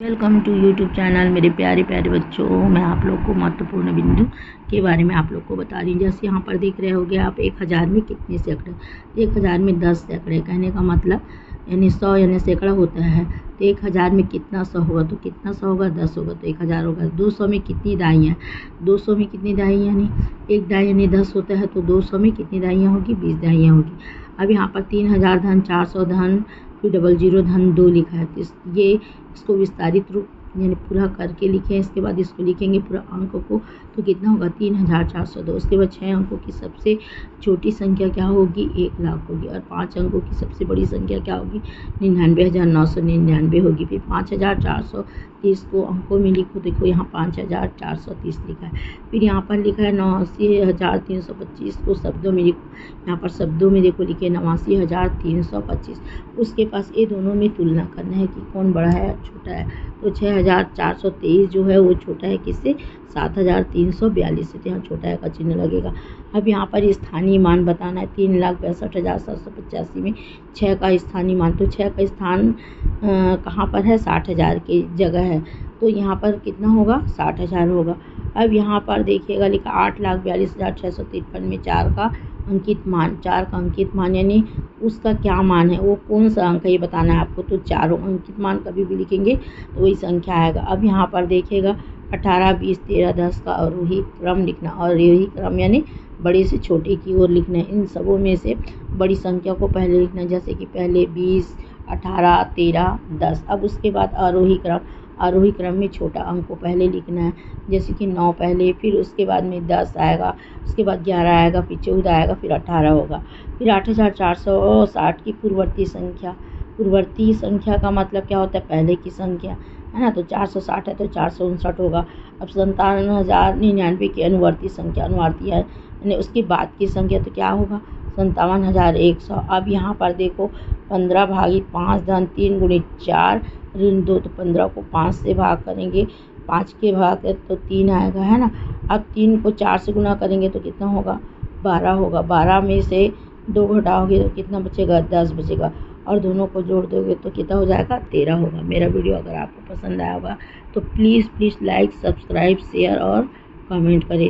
Welcome to YouTube channel. मेरे प्यारे प्यारे बच्चों, मैं आप लोग को महत्वपूर्ण बिंदु के बारे में आप लोग को बता रही हूँ। जैसे यहाँ पर देख रहे होगे आप 1000 में कितने सैकड़े, 1000 में 10 सैकड़े। कहने का मतलब यानी 100 यानी सैकड़ा होता है। तो 1000 में कितना 100 होगा, तो कितना 100 होगा, 10 होगा तो 1000 होगा। 200 में कितनी दाइयाँ, 200 में कितनी दाई यानी एक दाई यानी 10 होता है, तो 200 में कितनी दाइयाँ होगी, 20 दाइयाँ होगी। अब यहाँ पर 3000 धन 400 धन फिर 00 धन 2 लिखा है, तो इसको विस्तारित रूप यानी पूरा करके लिखें। इसके बाद इसको लिखेंगे पूरा अंक को, तो कितना होगा 3402। उसके बाद 6 अंकों की सबसे छोटी संख्या क्या होगी, 1 लाख होगी। और 5 अंकों की सबसे बड़ी संख्या क्या होगी, 99,999 होगी। फिर 5430 को अंकों में लिखो, देखो यहाँ 5430 लिखा है। फिर यहाँ पर लिखा है 89,325 को शब्दों में लिखो, यहाँ पर शब्दों में देखो लिखे 89,325। उसके पास ये दोनों में तुलना करना है कि कौन बड़ा है छोटा है। तो 6423 जो है वो छोटा है किससे, 7342 से, यहाँ छोटा है का चिन्ह लगेगा। अब यहाँ पर स्थानीय मान बताना है। 3,62,785 में 6 का स्थानीय मान, तो 6 का स्थान कहाँ पर है, 60,000 की जगह है, तो यहाँ पर कितना होगा, 60,000 होगा। अब यहाँ पर देखिएगा लिखा 8,42,653 में 4 का अंकित मान, 4 का अंकित मान यानी उसका क्या मान है, वो कौन सा अंक है ये बताना है आपको। तो चारों अंकित मान कभी भी लिखेंगे तो वही संख्या आएगा। अब यहाँ पर देखिएगा 18, 20, 13, 10 का आरोही क्रम लिखना, और आरोही क्रम यानी बड़े से छोटे की ओर लिखना है। इन सबों में से बड़ी संख्या को पहले लिखना है, जैसे कि पहले 20, 18, 13, 10। अब उसके बाद आरोही क्रम में छोटा अंक को पहले लिखना है, जैसे कि 9 पहले, फिर उसके बाद में 10 आएगा, उसके बाद 11 आएगा, फिर 14 आएगा, फिर 18 होगा। फिर 8460 की पूर्ववर्ती संख्या का मतलब क्या होता है, पहले की संख्या है ना। तो 460 है तो 459 होगा। अब 57,099 की अनुवर्ती है यानी उसके बाद की संख्या, तो क्या होगा 57,100। अब यहाँ पर देखो 15 भागी 5 धन 3 गुणित 4 ऋण 2, तो 15 को 5 से भाग करेंगे, 5 के भाग तो 3 आएगा है ना। अब 3 को 4 से गुना करेंगे तो कितना होगा, 12 होगा। 12 में से 2 घटाओगे तो कितना बचेगा, 10 बचेगा, और दोनों को जोड़ दोगे तो कितना हो जाएगा, 13 होगा। मेरा वीडियो अगर आपको पसंद आया होगा तो प्लीज़ लाइक, सब्सक्राइब, शेयर और कमेंट करें।